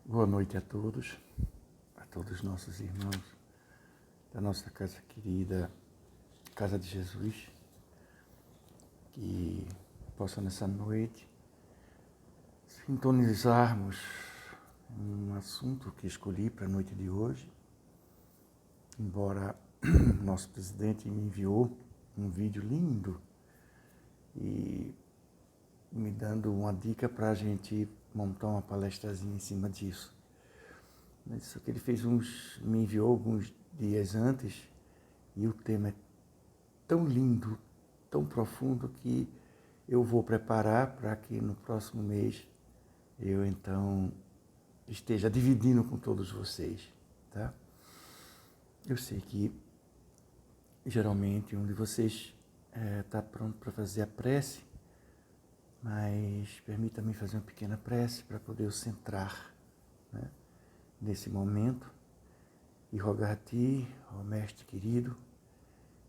Boa noite a todos os nossos irmãos da nossa casa querida, Casa de Jesus, que possam nessa noite sintonizarmos um assunto que escolhi para a noite de hoje, embora nosso presidente me enviou um vídeo lindo e me dando uma dica para a gente montar uma palestrazinha em cima disso. Só que ele me enviou alguns dias antes e o tema é tão lindo, tão profundo que eu vou preparar para que no próximo mês eu então esteja dividindo com todos vocês, tá? Eu sei que geralmente um de vocês está pronto para fazer a prece, mas permita-me fazer uma pequena prece para poder eu centrar, né, nesse momento e rogar a Ti, ó Mestre querido,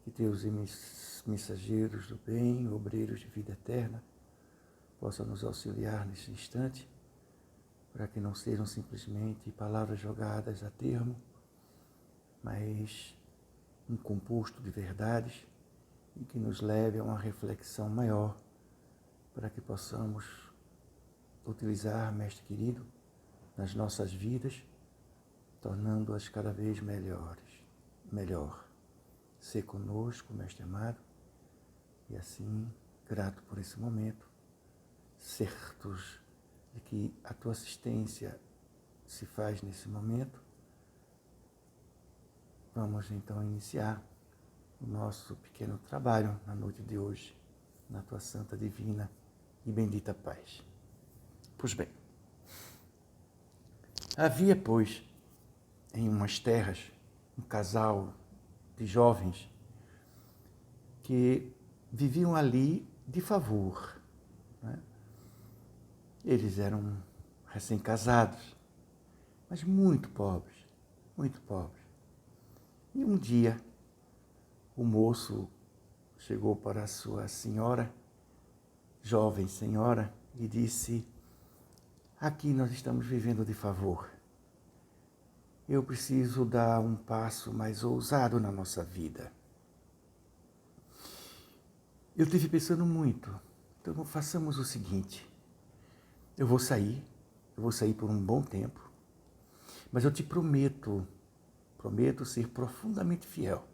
que Teus mensageiros do bem, obreiros de vida eterna, possam nos auxiliar nesse instante, para que não sejam simplesmente palavras jogadas a termo, mas um composto de verdades e que nos leve a uma reflexão maior, para que possamos utilizar, Mestre querido, nas nossas vidas, tornando-as cada vez melhor. Ser conosco, Mestre amado, e assim, grato por esse momento, certos de que a Tua assistência se faz nesse momento, vamos então iniciar o nosso pequeno trabalho na noite de hoje, na Tua santa, divina e bendita paz. Pois bem, havia, pois, em umas terras, um casal de jovens que viviam ali de favor, né? Eles eram recém-casados, mas muito pobres, muito pobres. E um dia, o moço chegou para a sua senhora, jovem senhora, e disse: aqui nós estamos vivendo de favor. Eu preciso dar um passo mais ousado na nossa vida. Eu estive pensando muito. Então façamos o seguinte: eu vou sair por um bom tempo, mas eu te prometo ser profundamente fiel.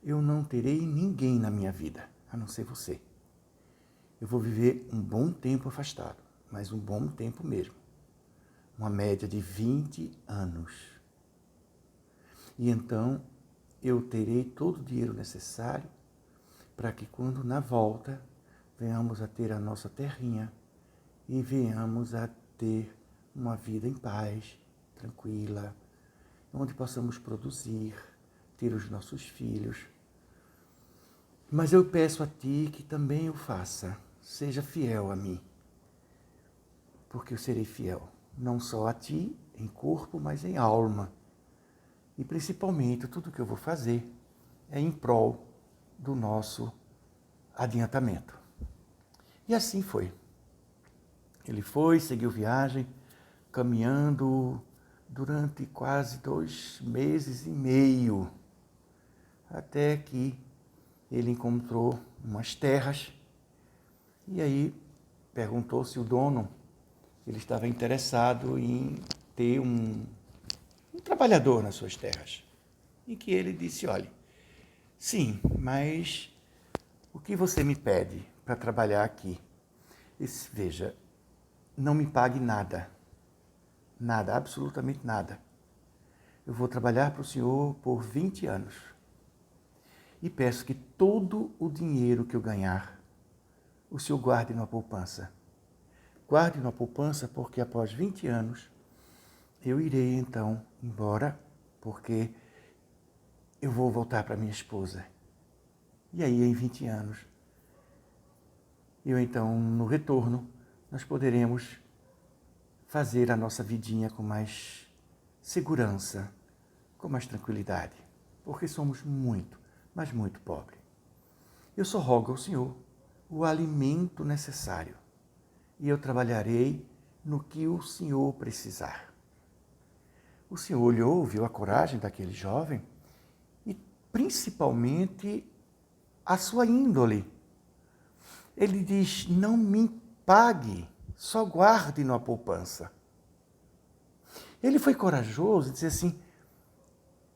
Eu não terei ninguém na minha vida, a não ser você. Eu vou viver um bom tempo afastado, mas um bom tempo mesmo. Uma média de 20 anos. E então eu terei todo o dinheiro necessário para que quando na volta venhamos a ter a nossa terrinha e venhamos a ter uma vida em paz, tranquila, onde possamos produzir, ter os nossos filhos. Mas eu peço a Ti que também o faça, seja fiel a mim, porque eu serei fiel, não só a Ti em corpo, mas em alma. E principalmente tudo que eu vou fazer é em prol do nosso adiantamento. E assim foi. Ele foi, seguiu viagem, caminhando durante quase 2 meses e meio, até que ele encontrou umas terras, e aí perguntou se o dono ele estava interessado em ter um trabalhador nas suas terras. E que ele disse: olhe, sim, mas o que você me pede para trabalhar aqui? Veja, não me pague nada, absolutamente nada. Eu vou trabalhar para o senhor por 20 anos. E peço que todo o dinheiro que eu ganhar, o senhor guarde numa poupança. Guarde numa poupança, porque após 20 anos, eu irei então embora, porque eu vou voltar para minha esposa. E aí, em 20 anos, eu então, no retorno, nós poderemos fazer a nossa vidinha com mais segurança, com mais tranquilidade, porque somos muito, mas muito pobres. Eu só rogo ao Senhor o alimento necessário e eu trabalharei no que o Senhor precisar. O Senhor olhou, viu a coragem daquele jovem e principalmente a sua índole. Ele diz, não me pague, só guarde na poupança. Ele foi corajoso e disse assim,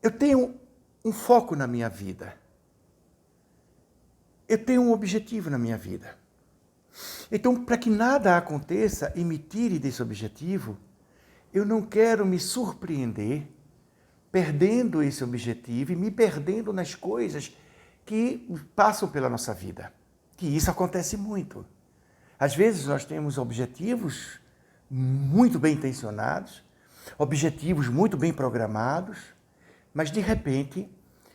eu tenho um foco na minha vida. Eu tenho um objetivo na minha vida. Então, para que nada aconteça e me tire desse objetivo, eu não quero me surpreender perdendo esse objetivo e me perdendo nas coisas que passam pela nossa vida. Que isso acontece muito. Às vezes nós temos objetivos muito bem intencionados, objetivos muito bem programados, mas de repente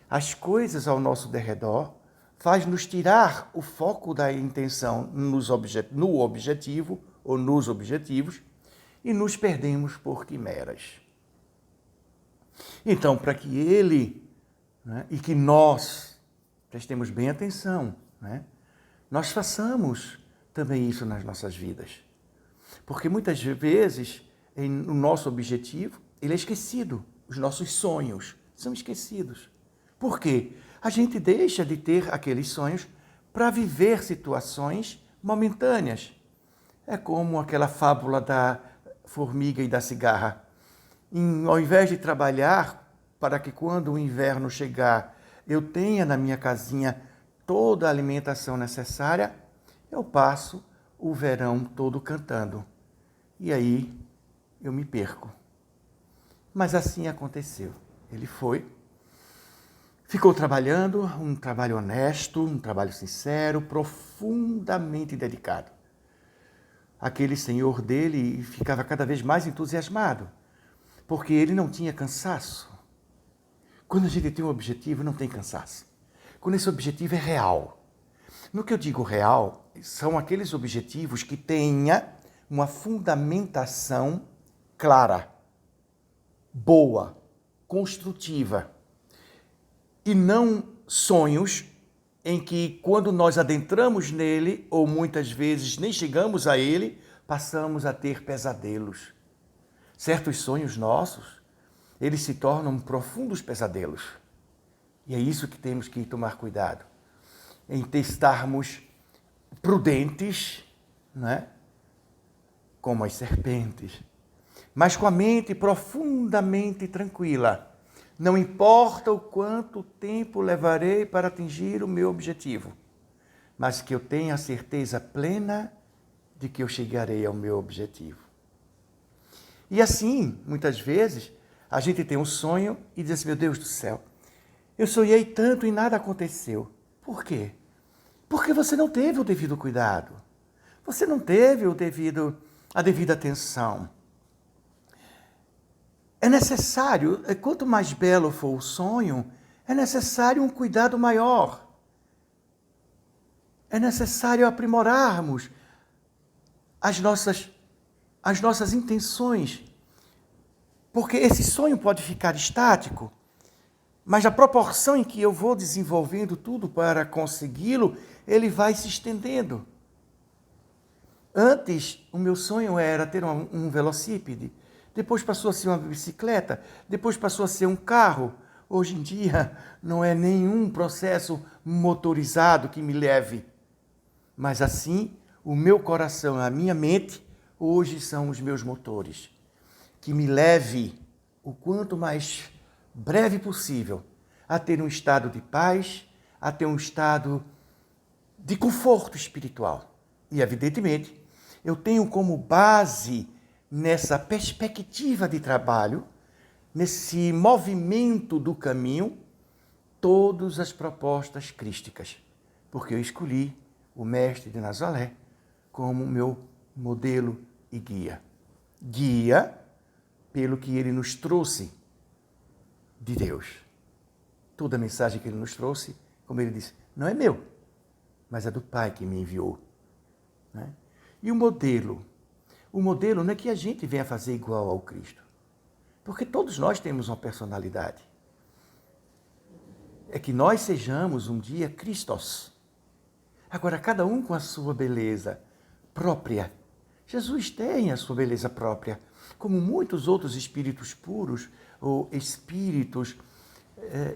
as coisas ao nosso derredor faz nos tirar o foco da intenção no objetivo ou nos objetivos e nos perdemos por quimeras. Então, para que ele, né, e que nós prestemos bem atenção, né, nós façamos também isso nas nossas vidas. Porque muitas vezes o nosso objetivo ele é esquecido, os nossos sonhos são esquecidos. Por quê? A gente deixa de ter aqueles sonhos para viver situações momentâneas. É como aquela fábula da formiga e da cigarra. Ao invés de trabalhar para que quando o inverno chegar eu tenha na minha casinha toda a alimentação necessária, eu passo o verão todo cantando. E aí eu me perco. Mas assim aconteceu. Ele foi, ficou trabalhando, um trabalho honesto, um trabalho sincero, profundamente dedicado. Aquele senhor dele ficava cada vez mais entusiasmado, porque ele não tinha cansaço. Quando a gente tem um objetivo, não tem cansaço. Quando esse objetivo é real. No que eu digo real, são aqueles objetivos que tenha uma fundamentação clara, boa, construtiva. E não sonhos em que, quando nós adentramos nele, ou muitas vezes nem chegamos a ele, passamos a ter pesadelos. Certos sonhos nossos, eles se tornam profundos pesadelos. E é isso que temos que tomar cuidado, em estarmos prudentes, né? Como as serpentes, mas com a mente profundamente tranquila. Não importa o quanto tempo levarei para atingir o meu objetivo, mas que eu tenha a certeza plena de que eu chegarei ao meu objetivo. E assim, muitas vezes, a gente tem um sonho e diz assim, meu Deus do céu, eu sonhei tanto e nada aconteceu. Por quê? Porque você não teve o devido cuidado. Você não teve a devida atenção. É necessário, quanto mais belo for o sonho, é necessário um cuidado maior. É necessário aprimorarmos as nossas intenções. Porque esse sonho pode ficar estático, mas a proporção em que eu vou desenvolvendo tudo para consegui-lo, ele vai se estendendo. Antes, o meu sonho era ter um velocípede. Depois passou a ser uma bicicleta, depois passou a ser um carro. Hoje em dia não é nenhum processo motorizado que me leve. Mas assim, o meu coração, a minha mente, hoje são os meus motores. Que me leve o quanto mais breve possível a ter um estado de paz, a ter um estado de conforto espiritual. E evidentemente, eu tenho como base nessa perspectiva de trabalho, nesse movimento do caminho, todas as propostas crísticas, porque eu escolhi o mestre de Nazaré como meu modelo e guia. Guia pelo que ele nos trouxe de Deus. Toda a mensagem que ele nos trouxe, como ele disse, não é meu, mas é do Pai que me enviou. Né? E o modelo não é que a gente venha fazer igual ao Cristo, porque todos nós temos uma personalidade. É que nós sejamos um dia Cristos. Agora, cada um com a sua beleza própria, Jesus tem a sua beleza própria, como muitos outros espíritos puros ou espíritos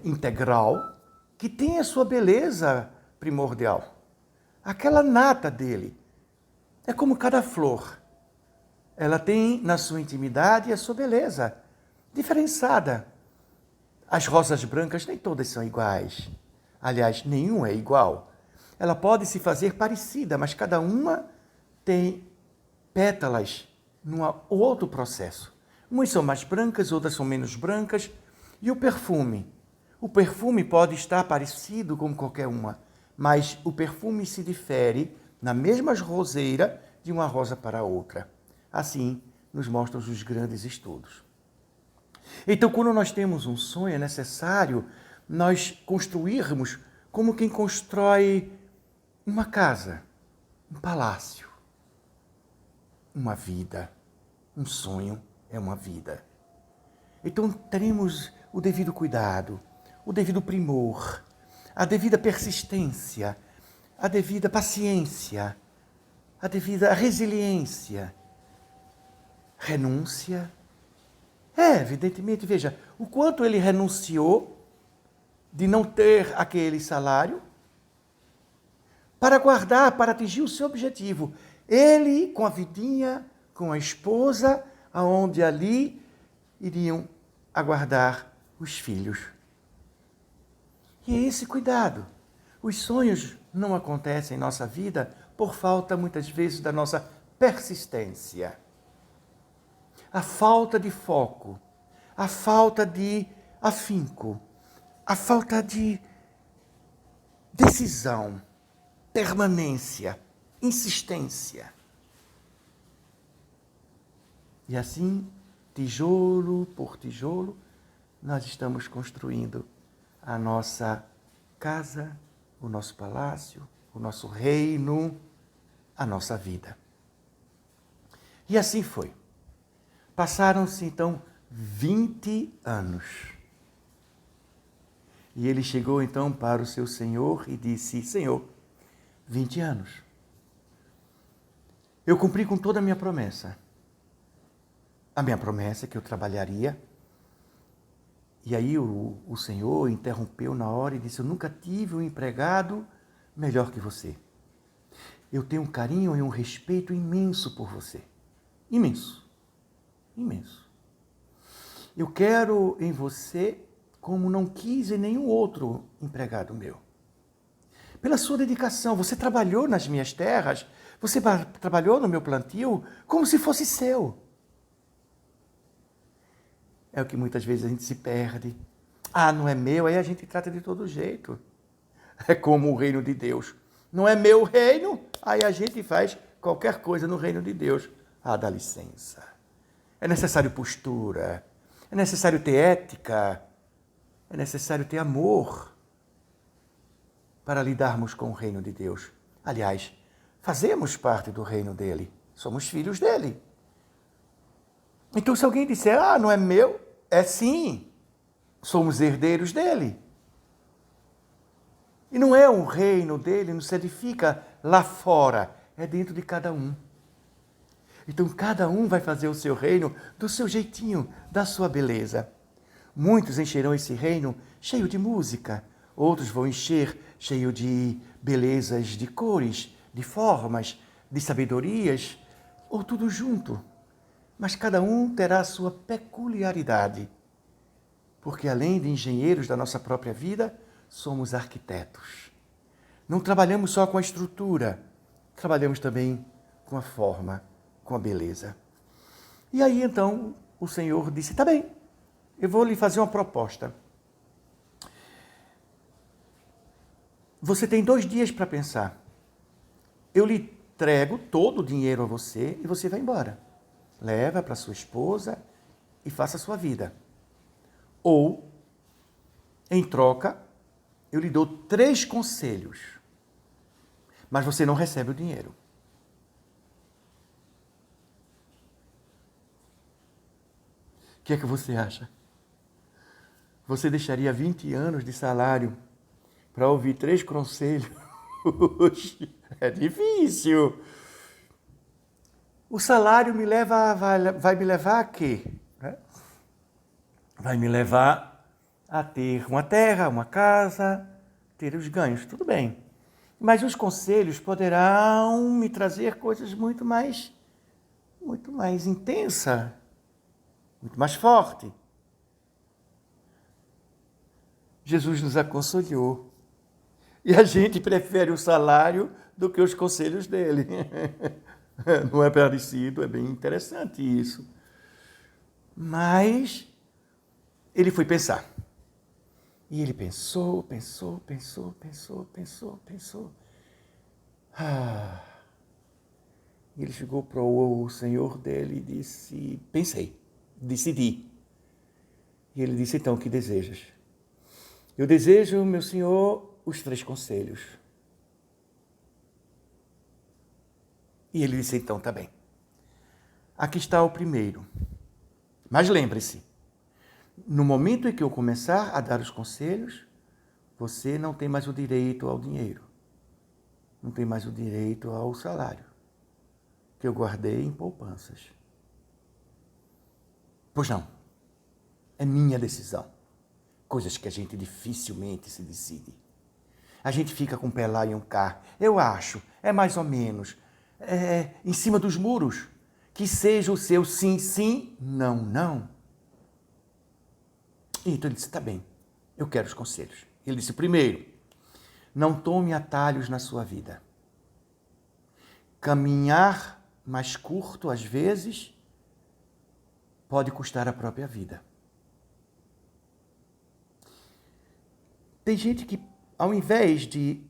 integral, que tem a sua beleza primordial. Aquela nata dele. É como cada flor. Ela tem na sua intimidade a sua beleza diferenciada. As rosas brancas nem todas são iguais. Aliás, nenhuma é igual. Ela pode se fazer parecida, mas cada uma tem pétalas num outro processo. Umas são mais brancas, outras são menos brancas. E o perfume? O perfume pode estar parecido com qualquer uma, mas o perfume se difere na mesma roseira de uma rosa para outra. Assim nos mostram os grandes estudos. Então, quando nós temos um sonho, é necessário nós construirmos como quem constrói uma casa, um palácio, uma vida. Um sonho é uma vida. Então, teremos o devido cuidado, o devido primor, a devida persistência, a devida paciência, a devida resiliência, renúncia. Evidentemente, veja, o quanto ele renunciou de não ter aquele salário para guardar, para atingir o seu objetivo. Ele com a vidinha, com a esposa, aonde ali iriam aguardar os filhos. E é esse cuidado. Os sonhos não acontecem em nossa vida por falta, muitas vezes, da nossa persistência. A falta de foco, a falta de afinco, a falta de decisão, permanência, insistência. E assim, tijolo por tijolo, nós estamos construindo a nossa casa, o nosso palácio, o nosso reino, a nossa vida. E assim foi. Passaram-se, então, 20 anos. E ele chegou, então, para o seu senhor e disse: Senhor, 20 anos. Eu cumpri com toda a minha promessa. A minha promessa é que eu trabalharia. E aí o senhor interrompeu na hora e disse: Eu nunca tive um empregado melhor que você. Eu tenho um carinho e um respeito imenso por você. Imenso. Imenso. Eu quero em você como não quis em nenhum outro empregado meu. Pela sua dedicação, você trabalhou nas minhas terras, você trabalhou no meu plantio como se fosse seu. É o que muitas vezes a gente se perde. Ah, não é meu, aí a gente trata de todo jeito. É como o reino de Deus. Não é meu reino, aí a gente faz qualquer coisa no reino de Deus. Ah, dá licença. É necessário postura, é necessário ter ética, é necessário ter amor para lidarmos com o reino de Deus. Aliás, fazemos parte do reino dele, somos filhos dele. Então, se alguém disser, ah, não é meu, é sim, somos herdeiros dele. E não é um reino dele, não se edifica lá fora, é dentro de cada um. Então, cada um vai fazer o seu reino do seu jeitinho, da sua beleza. Muitos encherão esse reino cheio de música, outros vão encher cheio de belezas de cores, de formas, de sabedorias, ou tudo junto. Mas cada um terá a sua peculiaridade, porque além de engenheiros da nossa própria vida, somos arquitetos. Não trabalhamos só com a estrutura, trabalhamos também com a forma, com a beleza. E aí então o Senhor disse: tá bem, eu vou lhe fazer uma proposta. Você tem 2 dias para pensar. Eu lhe entrego todo o dinheiro a você e você vai embora. Leva para sua esposa e faça a sua vida. Ou, em troca, eu lhe dou 3 conselhos, mas você não recebe o dinheiro. O que é que você acha? Você deixaria 20 anos de salário para ouvir 3 conselhos? É difícil. O salário vai me levar a quê? Vai me levar a ter uma terra, uma casa, ter os ganhos, tudo bem. Mas os conselhos poderão me trazer coisas muito mais intensa, muito mais forte. Jesus nos aconselhou. E a gente prefere o salário do que os conselhos dele. Não é parecido? É bem interessante isso. Mas ele foi pensar. E ele pensou. E ele chegou para o senhor dele e disse, pensei, decidi. E ele disse, então, o que desejas? Eu desejo, meu senhor, os 3 conselhos. E ele disse, então, tá bem. Aqui está o primeiro. Mas lembre-se, no momento em que eu começar a dar os conselhos, você não tem mais o direito ao dinheiro. Não tem mais o direito ao salário, que eu guardei em poupanças. Pois não. É minha decisão. Coisas que a gente dificilmente se decide. A gente fica com o pé lá e um cá. Eu acho, é mais ou menos, em cima dos muros. Que seja o seu sim, sim, não, não. Então ele disse, tá bem, eu quero os conselhos. Ele disse, primeiro, não tome atalhos na sua vida. Caminhar mais curto, às vezes, pode custar a própria vida. Tem gente que, ao invés de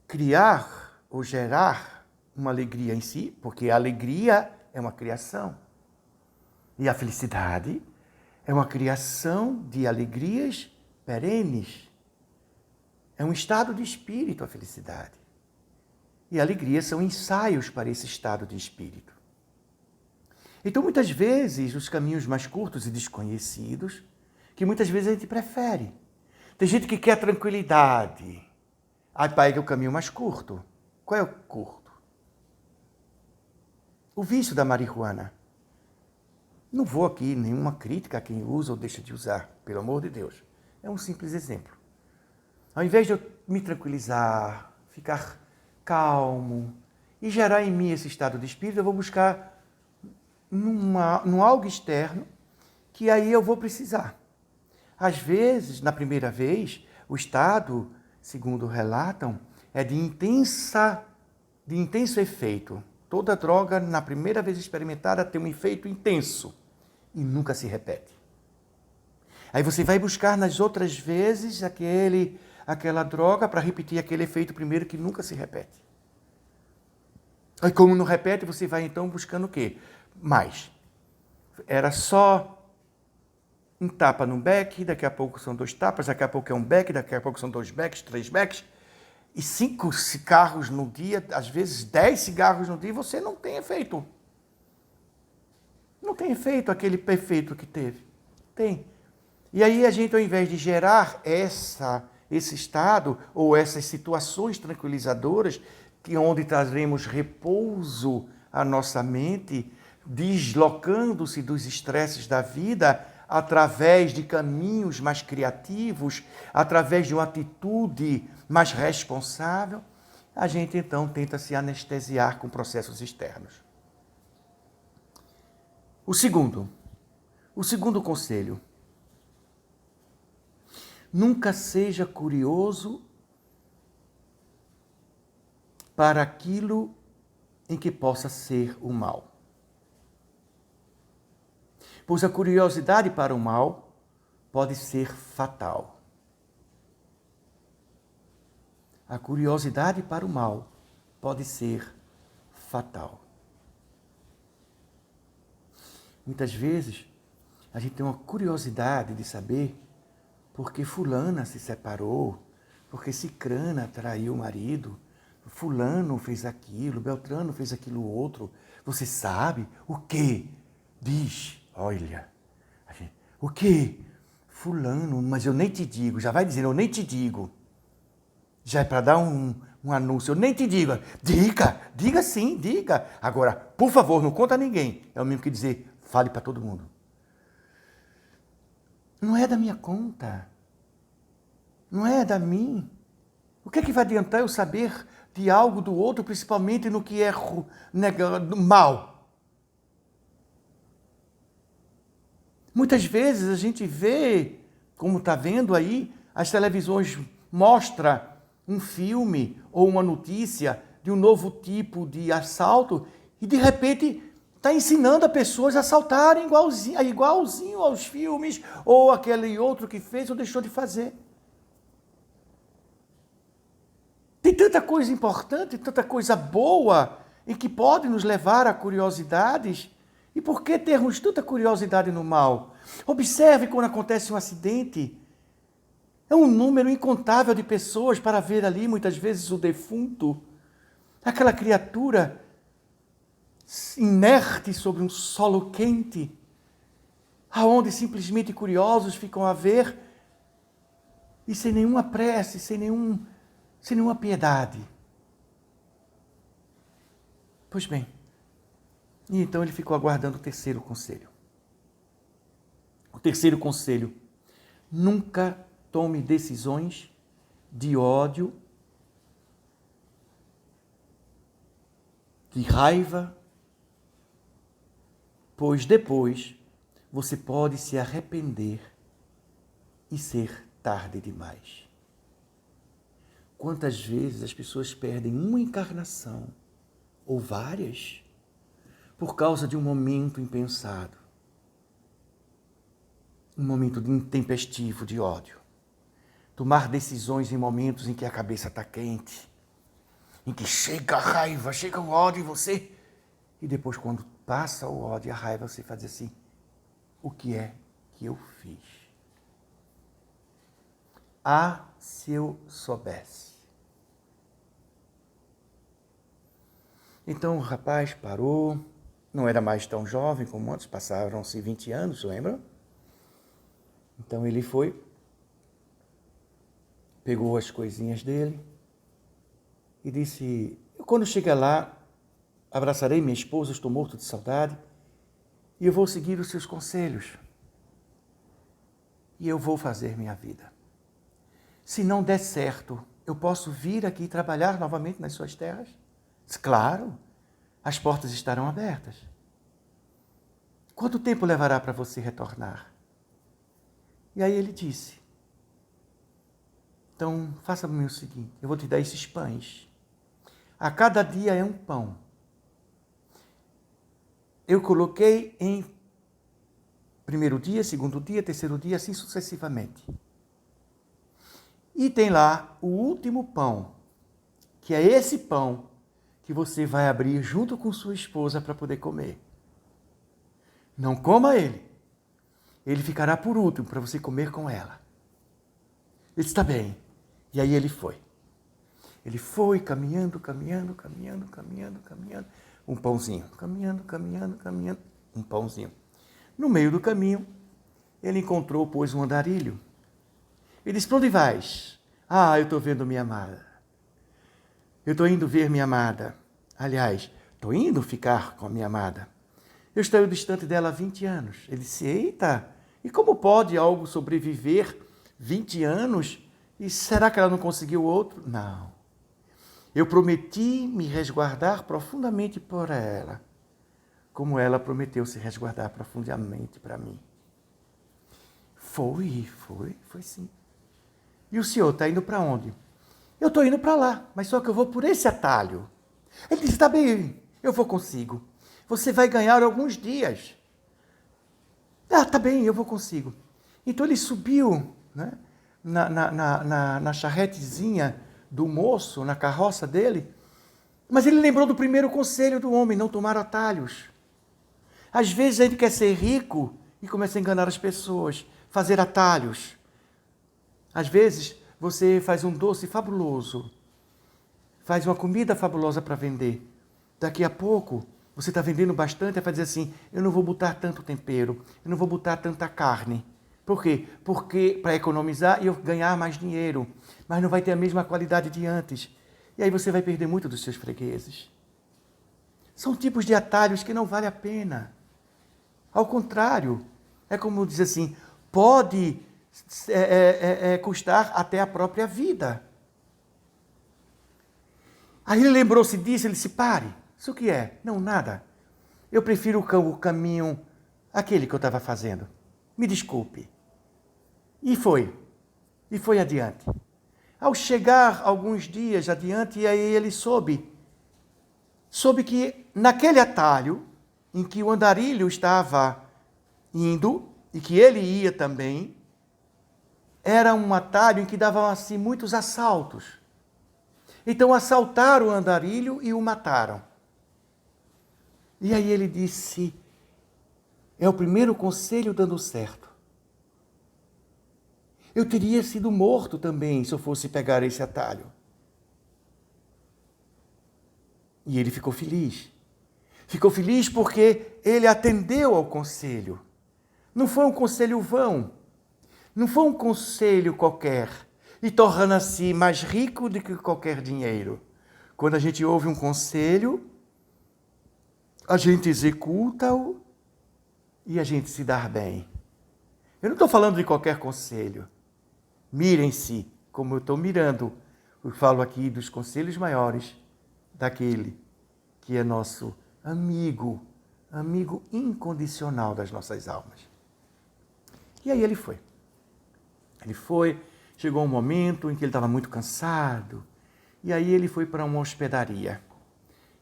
criar ou gerar uma alegria em si, porque a alegria é uma criação, e a felicidade é uma criação de alegrias perenes. É um estado de espírito a felicidade. E a alegria são ensaios para esse estado de espírito. Então, muitas vezes, os caminhos mais curtos e desconhecidos, que muitas vezes a gente prefere. Tem gente que quer tranquilidade. Aí pega o caminho mais curto. Qual é o curto? O vício da marihuana. Não vou aqui nenhuma crítica a quem usa ou deixa de usar, pelo amor de Deus. É um simples exemplo. Ao invés de eu me tranquilizar, ficar calmo e gerar em mim esse estado de espírito, eu vou buscar num algo externo que aí eu vou precisar. Às vezes, na primeira vez, o estado, segundo relatam, é de intenso efeito. Toda droga, na primeira vez experimentada, tem um efeito intenso e nunca se repete. Aí você vai buscar nas outras vezes aquela droga para repetir aquele efeito primeiro que nunca se repete. Aí como não repete, você vai então buscando o quê? Mais. Era só um tapa no beck, daqui a pouco são 2 tapas, daqui a pouco é um beck, daqui a pouco são 2 becks, 3 becks. E 5 cigarros no dia, às vezes 10 cigarros no dia, você não tem efeito. Não tem efeito aquele efeito que teve. Tem. E aí a gente, ao invés de gerar esse estado ou essas situações tranquilizadoras, onde trazemos repouso à nossa mente, deslocando-se dos estresses da vida, através de caminhos mais criativos, através de uma atitude mais responsável, a gente então tenta se anestesiar com processos externos. O segundo conselho. Nunca seja curioso para aquilo em que possa ser o mal. Pois a curiosidade para o mal pode ser fatal. A curiosidade para o mal pode ser fatal. Muitas vezes, a gente tem uma curiosidade de saber por que fulana se separou, por que cicrana traiu o marido, fulano fez aquilo, Beltrano fez aquilo outro. Você sabe o quê? Diz. Olha, o quê? Fulano, mas eu nem te digo, já vai dizendo, eu nem te digo. Já é para dar um anúncio. Eu nem te digo. Diga sim, diga. Agora, por favor, não conta a ninguém. É o mesmo que dizer, fale para todo mundo. Não é da minha conta. Não é da mim. O que é que vai adiantar eu saber de algo do outro, principalmente no que é mal? Muitas vezes a gente vê, como está vendo aí, as televisões mostram um filme ou uma notícia de um novo tipo de assalto e de repente está ensinando as pessoas a assaltarem igualzinho aos filmes ou aquele outro que fez ou deixou de fazer. Tem tanta coisa importante, tanta coisa boa e que pode nos levar a curiosidades. E por que termos tanta curiosidade no mal? Observe quando acontece um acidente. É um número incontável de pessoas para ver ali, muitas vezes, o defunto. Aquela criatura inerte sobre um solo quente, aonde simplesmente curiosos ficam a ver e sem nenhuma prece, sem nenhuma piedade. Pois bem, e então ele ficou aguardando o terceiro conselho. O terceiro conselho: nunca tome decisões de ódio, de raiva, pois depois você pode se arrepender e ser tarde demais. Quantas vezes as pessoas perdem uma encarnação, ou várias, por causa de um momento impensado, um momento intempestivo de ódio. Tomar decisões em momentos em que a cabeça está quente, em que chega a raiva, chega o ódio em você, e depois quando passa o ódio e a raiva, você faz assim, o que é que eu fiz? Ah, se eu soubesse. Então o rapaz parou, não era mais tão jovem como antes, passaram-se 20 anos, lembra? Então ele foi, pegou as coisinhas dele e disse, quando chegar lá, abraçarei minha esposa, estou morto de saudade, e eu vou seguir os seus conselhos. E eu vou fazer minha vida. Se não der certo, eu posso vir aqui trabalhar novamente nas suas terras? Claro, as portas estarão abertas. Quanto tempo levará para você retornar? E aí ele disse, então faça-me o seguinte, eu vou te dar esses pães. A cada dia é um pão. Eu coloquei em primeiro dia, segundo dia, terceiro dia, assim sucessivamente. E tem lá o último pão, que é esse pão que você vai abrir junto com sua esposa para poder comer. Não coma ele. Ele ficará por último para você comer com ela. Ele está bem. E aí ele foi. Ele foi caminhando. Um pãozinho. Caminhando. Um pãozinho. No meio do caminho, ele encontrou, pois, um andarilho. Ele disse, para onde vais? Ah, eu estou vendo minha amada. Eu estou indo ver minha amada. Aliás, estou indo ficar com a minha amada. Eu estou distante dela há 20 anos. Ele disse, eita, e como pode algo sobreviver 20 anos? E será que ela não conseguiu outro? Não. Eu prometi me resguardar profundamente por ela, como ela prometeu se resguardar profundamente para mim. Foi sim. E o senhor está indo para onde? Eu estou indo para lá, mas só que eu vou por esse atalho. Ele disse, está bem, eu vou consigo. Você vai ganhar alguns dias. Ah, está bem, eu vou consigo. Então ele subiu, né, na charretezinha do moço, na carroça dele, mas ele lembrou do primeiro conselho do homem, não tomar atalhos. Às vezes a gente quer ser rico e começa a enganar as pessoas, fazer atalhos. Às vezes você faz um doce fabuloso, faz uma comida fabulosa para vender. Daqui a pouco você está vendendo bastante e vai dizer assim, eu não vou botar tanto tempero, eu não vou botar tanta carne, Por quê? Porque para economizar e eu ganhar mais dinheiro, mas não vai ter a mesma qualidade de antes. E aí você vai perder muito dos seus fregueses. São tipos de atalhos que não vale a pena. Ao contrário, é como diz assim, pode custar até a própria vida. Aí ele lembrou-se disso, ele disse, pare, isso o que é? Não, nada. Eu prefiro o caminho, aquele que eu estava fazendo. Me desculpe. E foi adiante. Ao chegar alguns dias adiante, aí ele soube que naquele atalho em que o andarilho estava indo, e que ele ia também, era um atalho em que davam assim muitos assaltos. Então assaltaram o andarilho e o mataram. E aí ele disse, é o primeiro conselho dando certo. Eu teria sido morto também se eu fosse pegar esse atalho. E ele ficou feliz. Ficou feliz porque ele atendeu ao conselho. Não foi um conselho vão. Não foi um conselho qualquer. E torna-se mais rico do que qualquer dinheiro. Quando a gente ouve um conselho, a gente executa-o e a gente se dá bem. Eu não estou falando de qualquer conselho. Mirem-se, como eu estou mirando. Eu falo aqui dos conselhos maiores, daquele que é nosso amigo incondicional das nossas almas. E aí ele foi. Chegou um momento em que ele estava muito cansado, e aí ele foi para uma hospedaria.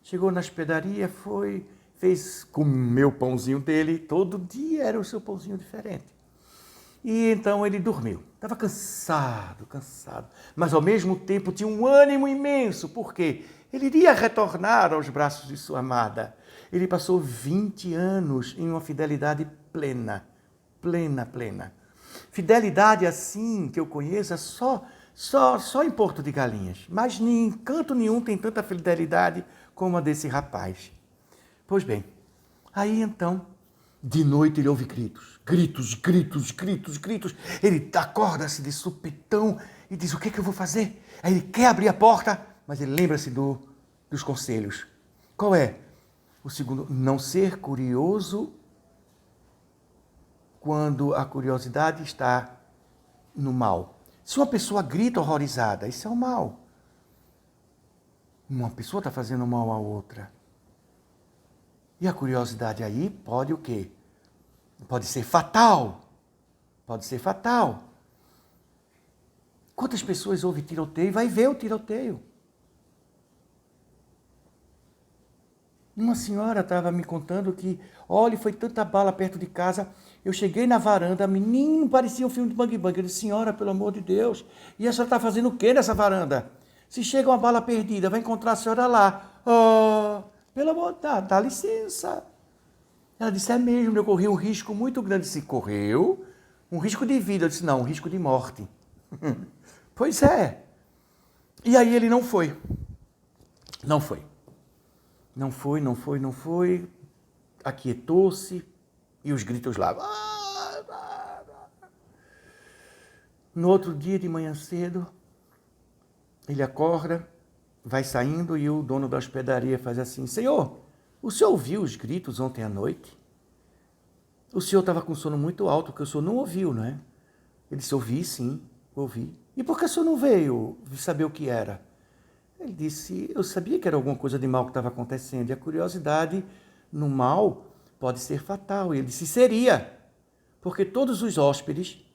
Chegou na hospedaria, comeu o pãozinho dele, todo dia era o seu pãozinho diferente. E então ele dormiu. Estava cansado, mas ao mesmo tempo tinha um ânimo imenso, porque ele iria retornar aos braços de sua amada. Ele passou 20 anos em uma fidelidade plena. Fidelidade assim que eu conheça só em Porto de Galinhas. Mas em canto nenhum tem tanta fidelidade como a desse rapaz. Pois bem, aí então, de noite ele ouve gritos. Ele acorda-se de supetão e diz, o que é que eu vou fazer? Aí ele quer abrir a porta, mas ele lembra-se dos conselhos. Qual é? O segundo, não ser curioso quando a curiosidade está no mal. Se uma pessoa grita horrorizada, isso é o mal. Uma pessoa está fazendo mal à outra. E a curiosidade aí pode o quê? Pode ser fatal. Quantas pessoas ouvem tiroteio e vai ver o tiroteio? Uma senhora estava me contando que, olha, foi tanta bala perto de casa, eu cheguei na varanda, menino, parecia um filme de Bang Bang. Eu disse, senhora, pelo amor de Deus, e a senhora está fazendo o quê nessa varanda? Se chega uma bala perdida, vai encontrar a senhora lá. Oh, pelo amor, dá licença. Ela disse, é mesmo, eu corri um risco muito grande. Se correu, um risco de vida. Eu disse, não, um risco de morte. Pois é. E aí ele não foi. Não foi. Aquietou-se e os gritos lá. No outro dia, de manhã cedo, ele acorda, vai saindo e o dono da hospedaria faz assim, senhor, o senhor ouviu os gritos ontem à noite? O senhor estava com sono muito alto, que o senhor não ouviu, não é? Ele disse, ouvi sim, ouvi. E por que o senhor não veio saber o que era? Ele disse, eu sabia que era alguma coisa de mal que estava acontecendo, e a curiosidade no mal pode ser fatal. E ele disse, seria, porque todos os hóspedes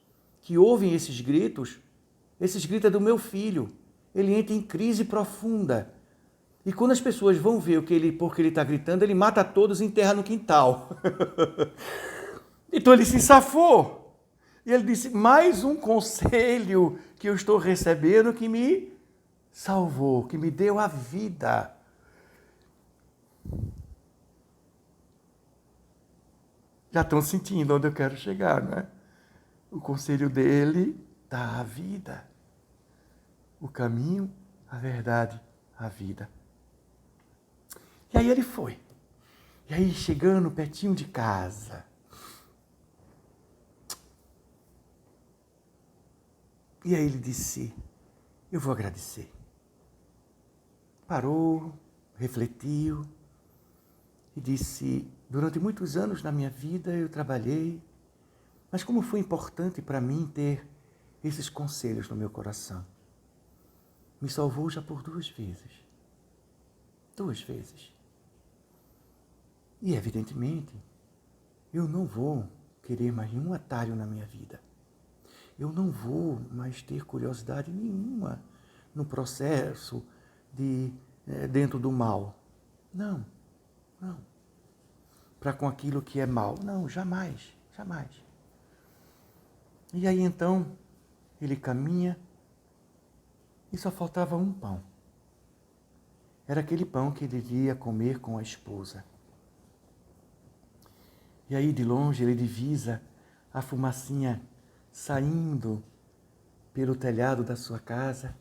que ouvem esses gritos é do meu filho. Ele entra em crise profunda. E quando as pessoas vão ver porque ele está gritando, ele mata todos e enterra no quintal. Então ele se safou. E ele disse, mais um conselho que eu estou recebendo que me salvou, que me deu a vida. Já estão sentindo onde eu quero chegar, não é? O conselho dele dá a vida. O caminho, a verdade, a vida. E aí ele foi. E aí chegando pertinho de casa, E aí ele disse, eu vou agradecer. Parou, refletiu e disse, durante muitos anos na minha vida eu trabalhei, mas como foi importante para mim ter esses conselhos no meu coração. Me salvou já por 2 vezes. 2 vezes. E evidentemente, eu não vou querer mais nenhum atalho na minha vida. Eu não vou mais ter curiosidade nenhuma no processo dentro do mal. Não, não. Para com aquilo que é mal. Não, jamais, jamais. E aí então, ele caminha e só faltava um pão. Era aquele pão que ele iria comer com a esposa. E aí de longe ele divisa a fumacinha saindo pelo telhado da sua casa.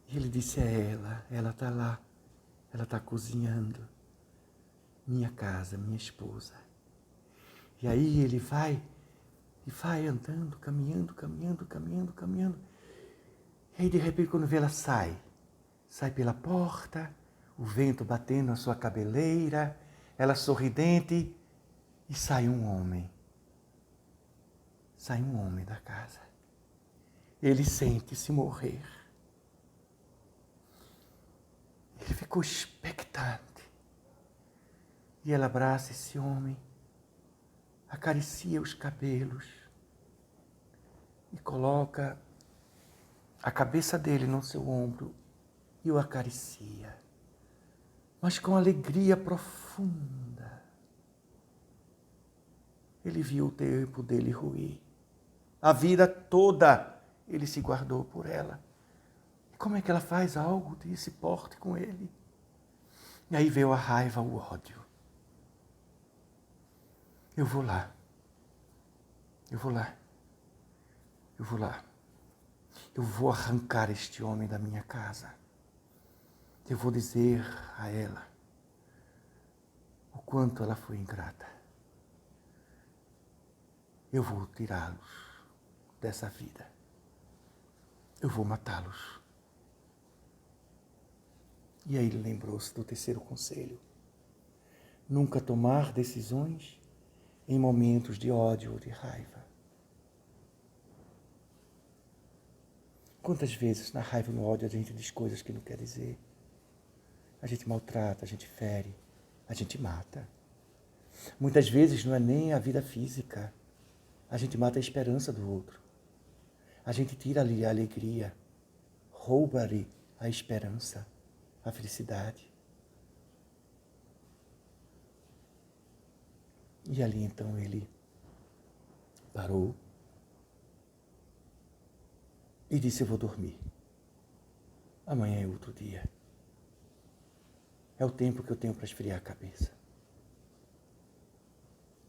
E ele disse, ela está lá, ela está cozinhando. Minha casa, minha esposa. E aí ele vai andando, caminhando. E aí de repente quando vê ela sai pela porta, o vento batendo na sua cabeleira, ela sorridente, e sai um homem. Sai um homem da casa. Ele sente-se morrer. Ele ficou expectante. E ela abraça esse homem, acaricia os cabelos e coloca a cabeça dele no seu ombro e o acaricia, mas com alegria profunda. Ele viu o tempo dele ruir. A vida toda ele se guardou por ela. E como é que ela faz algo desse porte com ele? E aí veio a raiva, o ódio. Eu vou lá. Eu vou arrancar este homem da minha casa. Eu vou dizer a ela o quanto ela foi ingrata. Eu vou tirá-los dessa vida. Eu vou matá-los. E aí ele lembrou-se do 3º conselho. Nunca tomar decisões em momentos de ódio ou de raiva. Quantas vezes na raiva e no ódio a gente diz coisas que não quer dizer? A gente maltrata, a gente fere, a gente mata. Muitas vezes não é nem a vida física. A gente mata a esperança do outro. A gente tira-lhe a alegria, rouba-lhe a esperança, a felicidade. E ali então ele parou e disse, eu vou dormir. Amanhã é outro dia. É o tempo que eu tenho para esfriar a cabeça.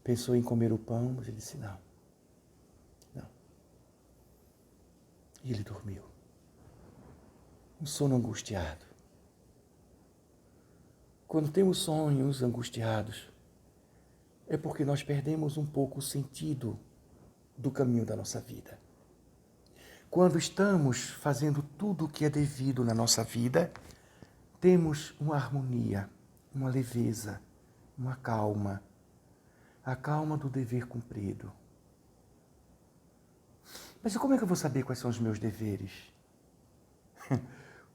Pensou em comer o pão, mas ele disse, não. E ele dormiu. Um sono angustiado. Quando temos sonhos angustiados, é porque nós perdemos um pouco o sentido do caminho da nossa vida. Quando estamos fazendo tudo o que é devido na nossa vida, temos uma harmonia, uma leveza, uma calma. A calma do dever cumprido. Mas como é que eu vou saber quais são os meus deveres?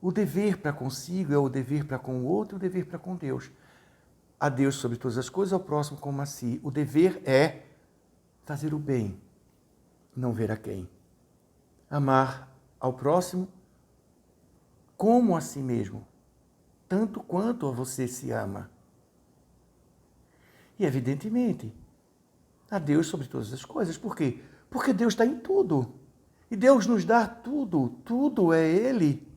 O dever para consigo é o dever para com o outro e o dever para com Deus. A Deus sobre todas as coisas, ao próximo como a si. O dever é fazer o bem, não ver a quem. Amar ao próximo como a si mesmo, tanto quanto a você se ama. E, evidentemente, a Deus sobre todas as coisas. Por quê? Porque Deus está em tudo. E Deus nos dá tudo. Tudo é Ele.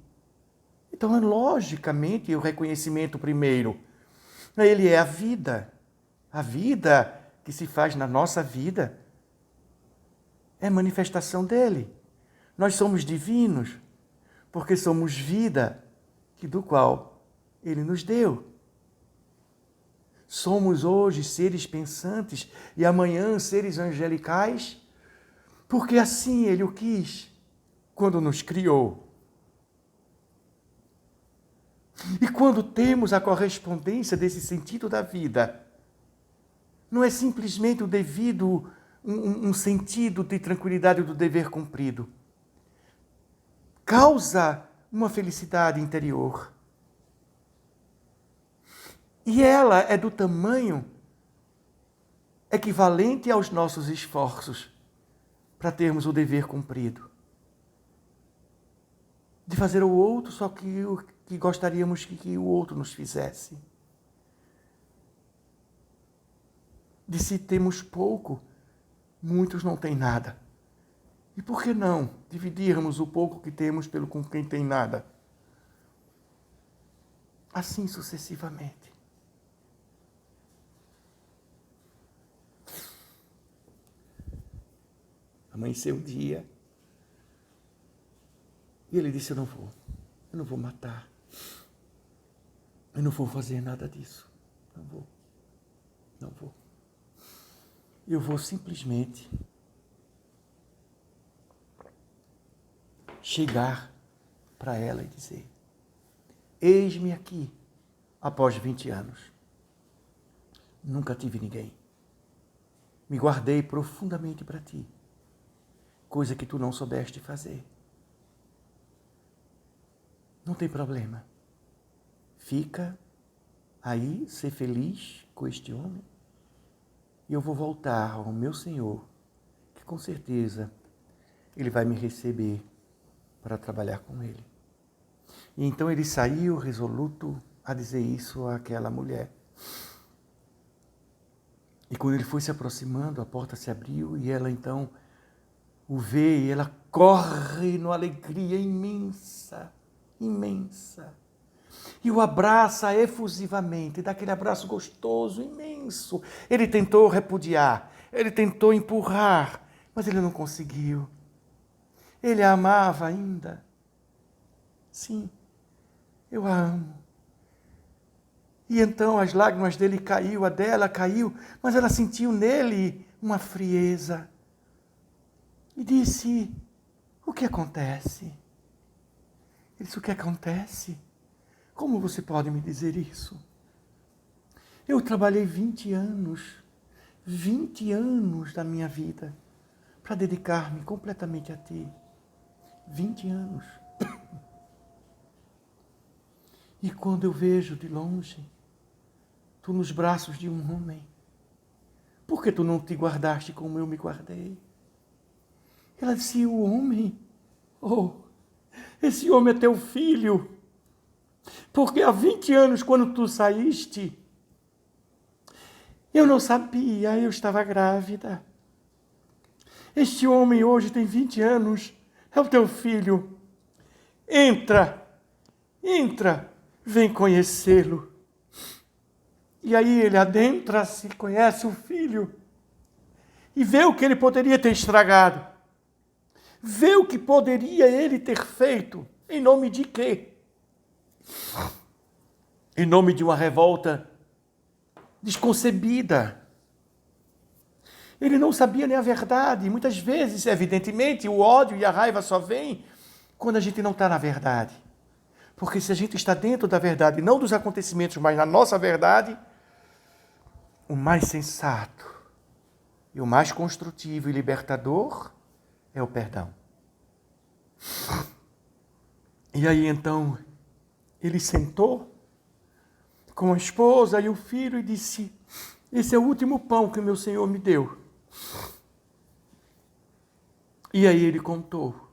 Então, logicamente, o reconhecimento primeiro. Ele é a vida. A vida que se faz na nossa vida é manifestação dele. Nós somos divinos porque somos vida do qual Ele nos deu. Somos hoje seres pensantes e amanhã seres angelicais porque assim Ele o quis. quando nos criou. E quando temos a correspondência desse sentido da vida, não é simplesmente o devido, um sentido de tranquilidade do dever cumprido. Causa uma felicidade interior. E ela é do tamanho equivalente aos nossos esforços para termos o dever cumprido. De fazer ao outro só que gostaríamos que o outro nos fizesse. De se temos pouco, muitos não têm nada. E por que não dividirmos o pouco que temos com quem tem nada? Assim sucessivamente. Amanheceu um dia e ele disse: eu não vou matar, eu não vou fazer nada disso, não vou. Eu vou simplesmente chegar para ela e dizer: eis-me aqui, após 20 anos. Nunca tive ninguém. Me guardei profundamente para ti, coisa que tu não soubeste fazer. Não tem problema. Fica aí, ser feliz com este homem, e eu vou voltar ao meu Senhor, que com certeza ele vai me receber para trabalhar com ele. E então ele saiu resoluto a dizer isso àquela mulher. E quando ele foi se aproximando, a porta se abriu e ela então o vê e ela corre numa alegria imensa, imensa. E o abraça efusivamente, dá aquele abraço gostoso, imenso. Ele tentou repudiar, ele tentou empurrar, mas ele não conseguiu. Ele a amava ainda. Sim, eu a amo. E então as lágrimas dele caiu, a dela caiu, mas ela sentiu nele uma frieza. E disse: o que acontece? Ele disse: o que acontece? Como você pode me dizer isso? Eu trabalhei 20 anos da minha vida para dedicar-me completamente a ti. 20 anos. E quando eu vejo de longe, tu nos braços de um homem, por que tu não te guardaste como eu me guardei? Ela disse: o homem? Oh, esse homem é teu filho. Porque há 20 anos, quando tu saíste, eu não sabia, eu estava grávida. Este homem hoje tem 20 anos, é o teu filho. Entra, vem conhecê-lo. E aí ele adentra-se, conhece o filho e vê o que ele poderia ter estragado. Vê o que poderia ele ter feito. Em nome de quê? Em nome de uma revolta desconcebida. Ele não sabia nem a verdade. Muitas vezes, evidentemente, o ódio e a raiva só vêm quando a gente não está na verdade. Porque se a gente está dentro da verdade, não dos acontecimentos, mas na nossa verdade, o mais sensato e o mais construtivo e libertador é o perdão. E aí então ele sentou com a esposa e o filho e disse: esse é o último pão que o meu Senhor me deu. E aí ele contou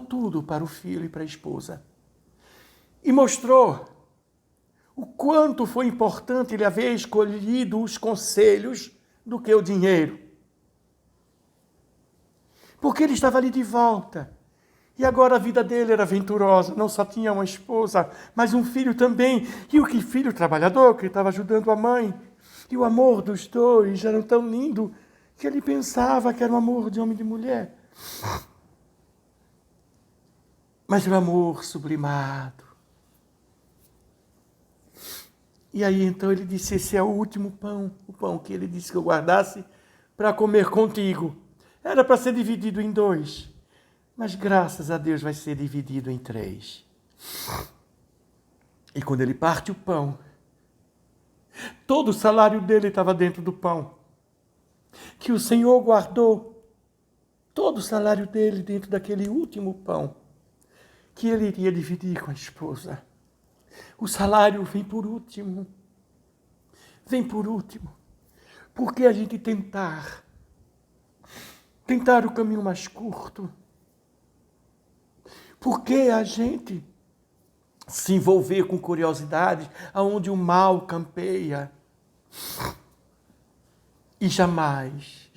tudo para o filho e para a esposa. E mostrou o quanto foi importante ele haver escolhido os conselhos do que o dinheiro. Porque ele estava ali de volta. E agora a vida dele era venturosa. Não só tinha uma esposa, mas um filho também. E o que filho trabalhador, que estava ajudando a mãe. E o amor dos dois era tão lindo que ele pensava que era um amor de homem e de mulher. Mas o amor sublimado. E aí então ele disse: esse é o último pão, o pão que ele disse que eu guardasse para comer contigo. Era para ser dividido em 2. Mas graças a Deus vai ser dividido em 3. E quando ele parte o pão, todo o salário dele estava dentro do pão. Que o Senhor guardou todo o salário dele dentro daquele último pão que ele iria dividir com a esposa. O salário vem por último. Vem por último. Porque a gente tentar o caminho mais curto. Porque a gente se envolver com curiosidades aonde o mal campeia. E jamais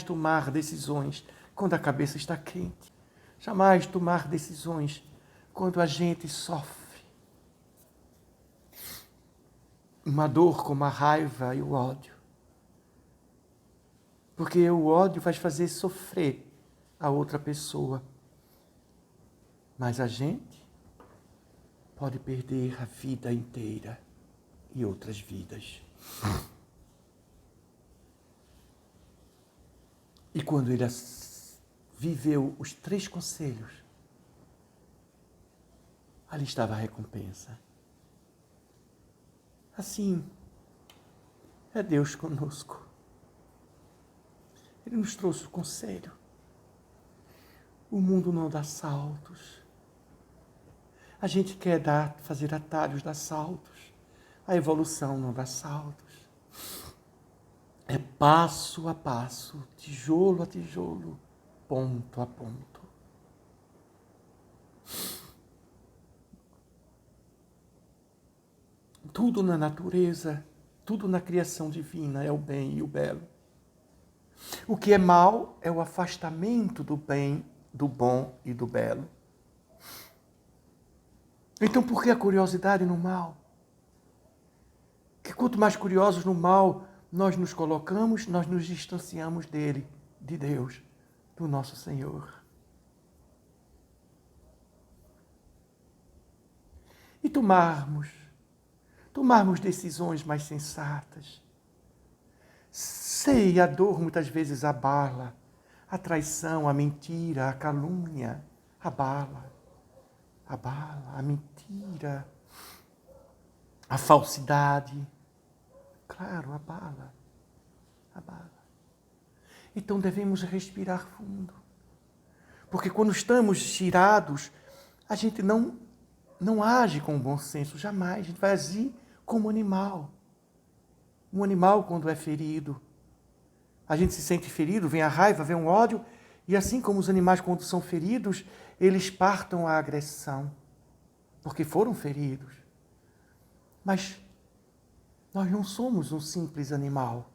tomar decisões quando a cabeça está quente. Jamais tomar decisões quando a gente sofre uma dor como a raiva e o ódio. Porque o ódio vai fazer sofrer a outra pessoa. Mas a gente pode perder a vida inteira e outras vidas. E quando ele viveu os 3 conselhos, ali estava a recompensa. Assim é Deus conosco. Ele nos trouxe o conselho. O mundo não dá saltos. A gente quer fazer atalhos, dar saltos. A evolução não dá saltos. É passo a passo, tijolo a tijolo, ponto a ponto. Tudo na natureza, tudo na criação divina é o bem e o belo. O que é mal é o afastamento do bem, do bom e do belo. Então, por que a curiosidade no mal? Que quanto mais curiosos no mal nós nos colocamos, nós nos distanciamos dele, de Deus, do nosso Senhor. E tomarmos decisões mais sensatas. Sei, a dor muitas vezes abala, a traição, a mentira, a calúnia, abala, a mentira, a falsidade, claro, abala. Então devemos respirar fundo, porque quando estamos girados, a gente não age com bom senso, jamais, a gente vai agir como animal. Um animal quando é ferido, a gente se sente ferido, vem a raiva, vem o ódio, e assim como os animais quando são feridos, eles partam a agressão, porque foram feridos. Mas nós não somos um simples animal.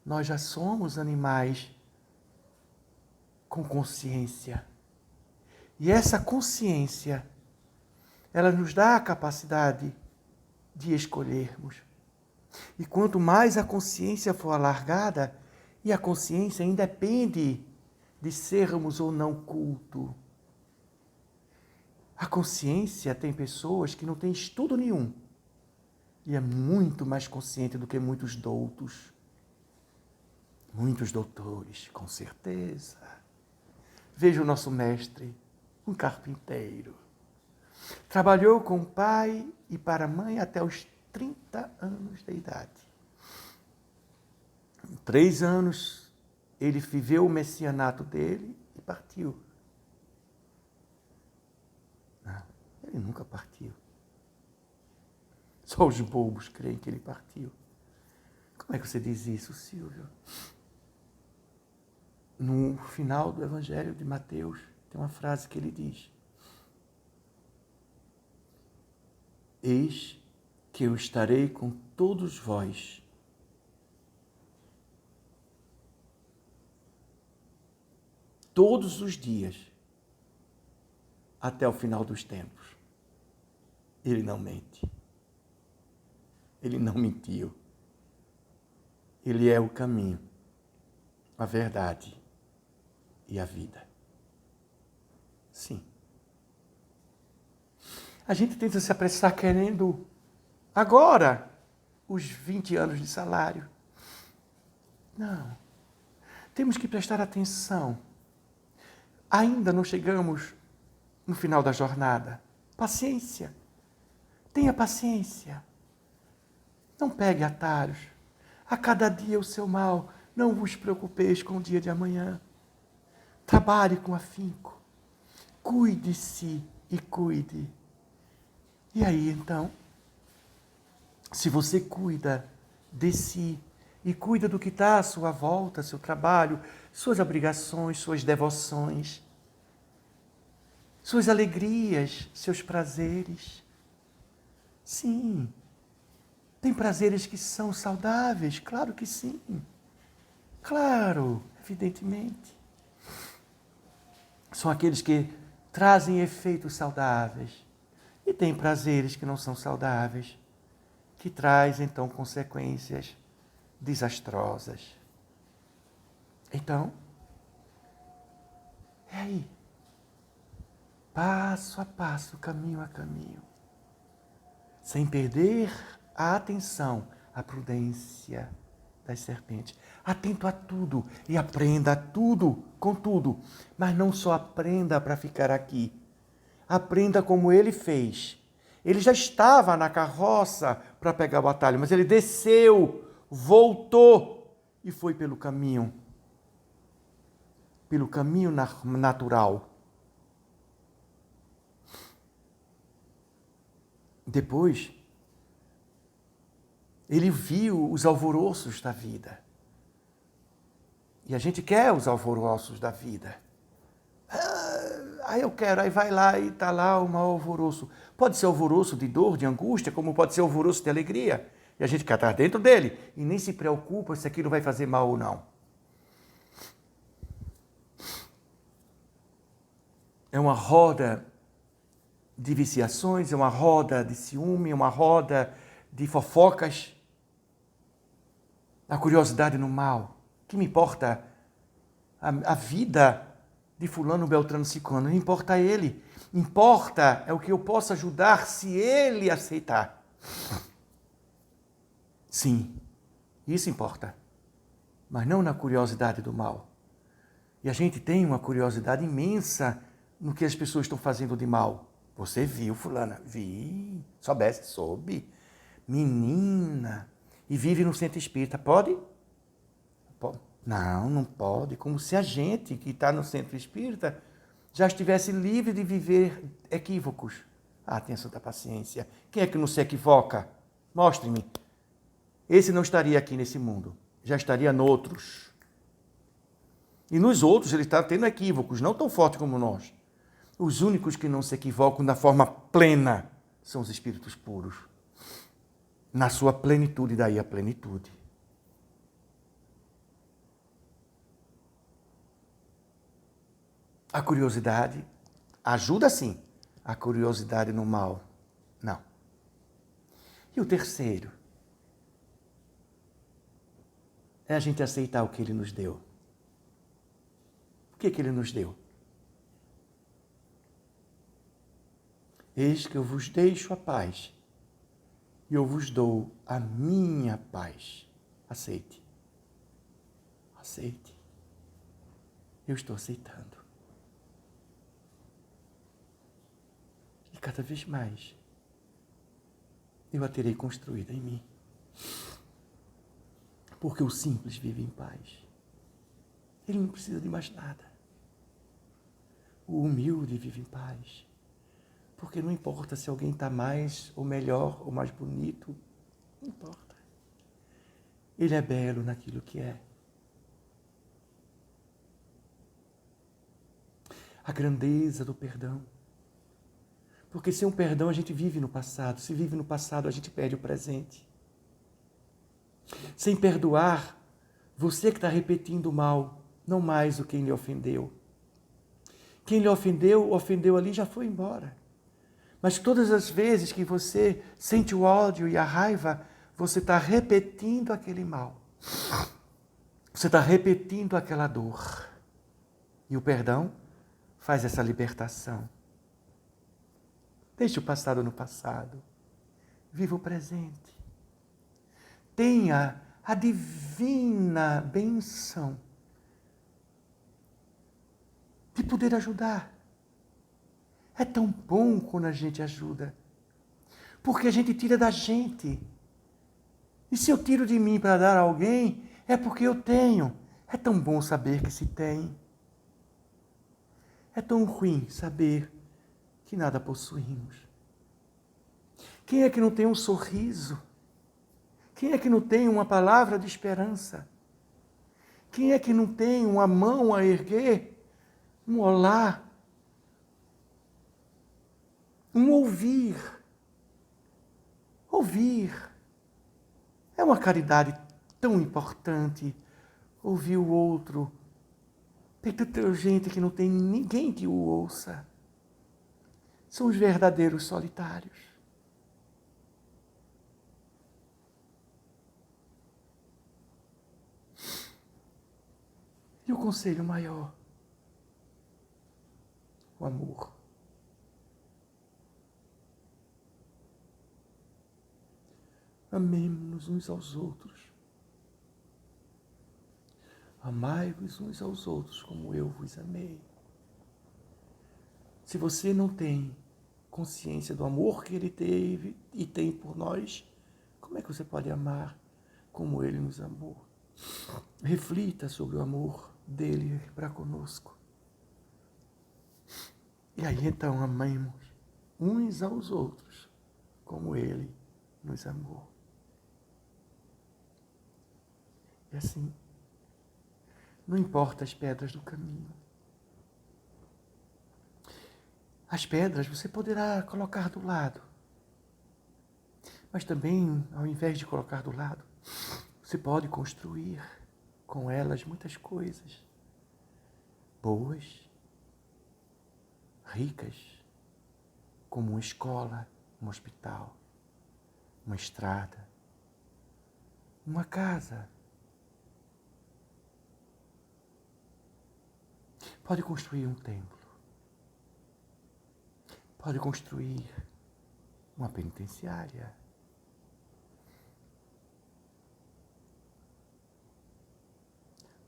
Nós já somos animais com consciência. E essa consciência, ela nos dá a capacidade de escolhermos. E quanto mais a consciência for alargada, e a consciência independe de sermos ou não culto. A consciência tem pessoas que não têm estudo nenhum. E é muito mais consciente do que muitos doutos. Muitos doutores, com certeza. Veja o nosso mestre, um carpinteiro. Trabalhou com o pai e para a mãe até os 30 anos de idade. Em 3 anos, ele viveu o messianato dele e partiu. Não, ele nunca partiu. Só os bobos creem que ele partiu. Como é que você diz isso, Silvio? No final do Evangelho de Mateus, tem uma frase que ele diz: eis que eu estarei com todos vós todos os dias até o final dos tempos. Ele não mente. Ele não mentiu. Ele é o caminho, a verdade e a vida. Sim. A gente tenta se apressar querendo agora os 20 anos de salário. Não. Temos que prestar atenção. Ainda não chegamos no final da jornada. Paciência. Tenha paciência. Não pegue atalhos. A cada dia o seu mal. Não vos preocupeis com o dia de amanhã. Trabalhe com afinco. Cuide-se e cuide. E aí, então, se você cuida de si e cuida do que está à sua volta, seu trabalho, suas obrigações, suas devoções, suas alegrias, seus prazeres. Sim, tem prazeres que são saudáveis, claro que sim. Claro, evidentemente. São aqueles que trazem efeitos saudáveis. E tem prazeres que não são saudáveis, que trazem, então, consequências desastrosas. Então, é aí. Passo a passo, caminho a caminho. Sem perder a atenção, a prudência das serpentes. Atento a tudo e aprenda tudo, com tudo. Mas não só aprenda para ficar aqui. Aprenda como ele fez. Ele já estava na carroça para pegar o atalho, mas ele desceu, voltou e foi pelo caminho natural. Depois, ele viu os alvoroços da vida. E a gente quer os alvoroços da vida. Eu quero, aí vai lá e está lá o mau alvoroço. Pode ser alvoroço de dor, de angústia, como pode ser alvoroço de alegria. E a gente quer estar dentro dele e nem se preocupa se aquilo vai fazer mal ou não. É uma roda de viciações, é uma roda de ciúme, é uma roda de fofocas. A curiosidade no mal. Que me importa a vida de fulano, beltrano, ciclano? Não importa ele. Importa é o que eu posso ajudar se ele aceitar. Sim, isso importa. Mas não na curiosidade do mal. E a gente tem uma curiosidade imensa no que as pessoas estão fazendo de mal. Você viu, fulana? Vi. Soubesse? Soube. Menina. E vive no centro espírita. Pode? Pode. Não, não pode. Como se a gente que está no centro espírita já estivesse livre de viver equívocos. Tenha santa paciência. Quem é que não se equivoca? Mostre-me. Esse não estaria aqui nesse mundo. Já estaria noutros. E nos outros ele está tendo equívocos, não tão fortes como nós. Os únicos que não se equivocam da forma plena são os espíritos puros. Na sua plenitude, daí a plenitude. A curiosidade ajuda sim. A curiosidade no mal, não. E o terceiro é a gente aceitar o que ele nos deu. O que ele nos deu? Eis que eu vos deixo a paz, e eu vos dou a minha paz. Aceite. Aceite. Eu estou aceitando. E cada vez mais eu a terei construída em mim. Porque o simples vive em paz. Ele não precisa de mais nada. O humilde vive em paz. Porque não importa se alguém está mais ou melhor ou mais bonito. Não importa. Ele é belo naquilo que é. A grandeza do perdão. Porque sem o perdão a gente vive no passado. Se vive no passado, a gente perde o presente. Sem perdoar, você que está repetindo o mal, não mais o quem lhe ofendeu. Quem lhe ofendeu ali já foi embora. Mas todas as vezes que você sente o ódio e a raiva, você está repetindo aquele mal. Você está repetindo aquela dor. E o perdão faz essa libertação. Deixe o passado no passado. Viva o presente. Tenha a divina benção de poder ajudar. É tão bom quando a gente ajuda, porque a gente tira da gente. E se eu tiro de mim para dar a alguém, é porque eu tenho. É tão bom saber que se tem. É tão ruim saber que nada possuímos. Quem é que não tem um sorriso? Quem é que não tem uma palavra de esperança? Quem é que não tem uma mão a erguer? Um olá? Um ouvir? Ouvir é uma caridade tão importante. Ouvir o outro. Tem tanta gente que não tem ninguém que o ouça. São os verdadeiros solitários. E o conselho maior? O amor. Amemo-nos uns aos outros. Amai-vos uns aos outros como eu vos amei. Se você não tem consciência do amor que ele teve e tem por nós, como é que você pode amar como ele nos amou? Reflita sobre o amor dele para conosco. E aí então amemos uns aos outros como ele nos amou. E assim, não importa as pedras do caminho. As pedras você poderá colocar do lado. Mas também, ao invés de colocar do lado, você pode construir com elas muitas coisas boas, ricas, como uma escola, um hospital, uma estrada, uma casa. Pode construir um templo. Pode construir uma penitenciária.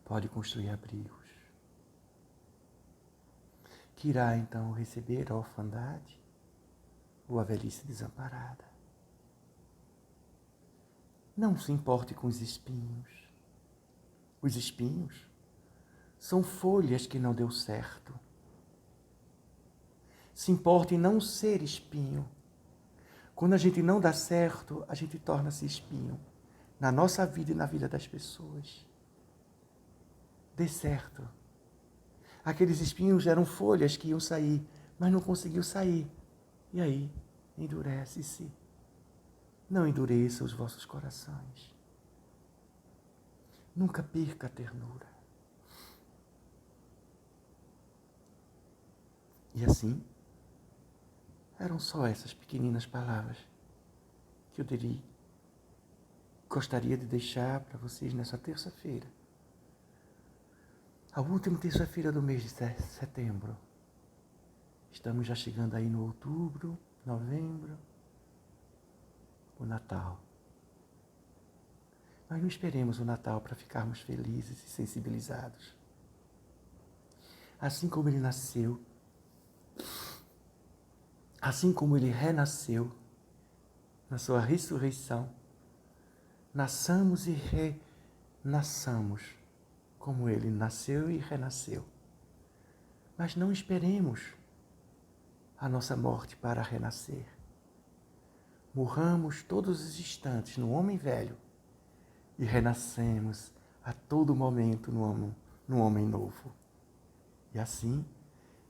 Pode construir abrigos. Que irá então receber a orfandade ou a velhice desamparada. Não se importe com os espinhos. Os espinhos são folhas que não deu certo. Se importe em não ser espinho. Quando a gente não dá certo, a gente torna-se espinho na nossa vida e na vida das pessoas. Dê certo. Aqueles espinhos eram folhas que iam sair, mas não conseguiu sair. E aí, endurece-se. Não endureça os vossos corações. Nunca perca a ternura. E assim, eram só essas pequeninas palavras que eu gostaria de deixar para vocês nessa terça-feira. A última terça-feira do mês de setembro. Estamos já chegando aí no outubro, novembro, o Natal. Mas não esperemos o Natal para ficarmos felizes e sensibilizados. Assim como ele nasceu, assim como ele renasceu, na sua ressurreição, nasçamos e renasçamos, como ele nasceu e renasceu. Mas não esperemos a nossa morte para renascer. Morramos todos os instantes no homem velho e renascemos a todo momento no homem novo. E assim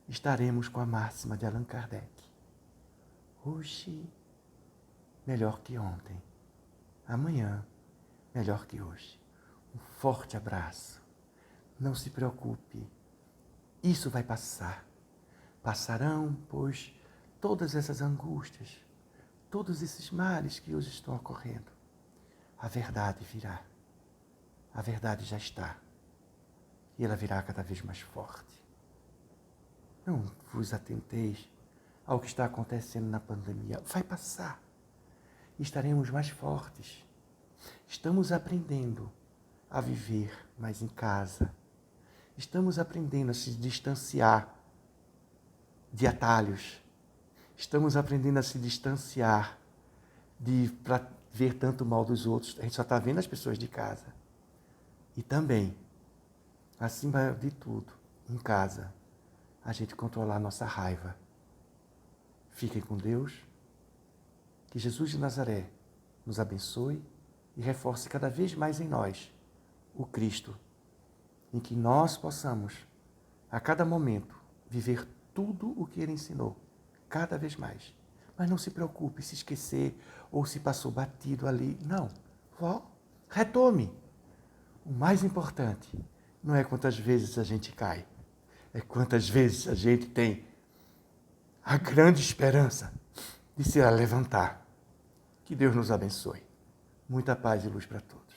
estaremos com a máxima de Allan Kardec. Hoje, melhor que ontem. Amanhã, melhor que hoje. Um forte abraço. Não se preocupe. Isso vai passar. Passarão, pois, todas essas angústias, todos esses males que hoje estão ocorrendo. A verdade virá. A verdade já está. E ela virá cada vez mais forte. Não vos atenteis ao que está acontecendo na pandemia. Vai passar. Estaremos mais fortes. Estamos aprendendo a viver mais em casa. Estamos aprendendo a se distanciar de atalhos. Estamos aprendendo a se distanciar para ver tanto mal dos outros. A gente só está vendo as pessoas de casa. E também, acima de tudo, em casa, a gente controlar a nossa raiva. Fiquem com Deus. Que Jesus de Nazaré nos abençoe e reforce cada vez mais em nós o Cristo, em que nós possamos, a cada momento, viver tudo o que Ele ensinou, cada vez mais. Mas não se preocupe se esquecer ou se passou batido ali. Não. Retome. O mais importante não é quantas vezes a gente cai, é quantas vezes a gente tem a grande esperança de se levantar. Que Deus nos abençoe. Muita paz e luz para todos.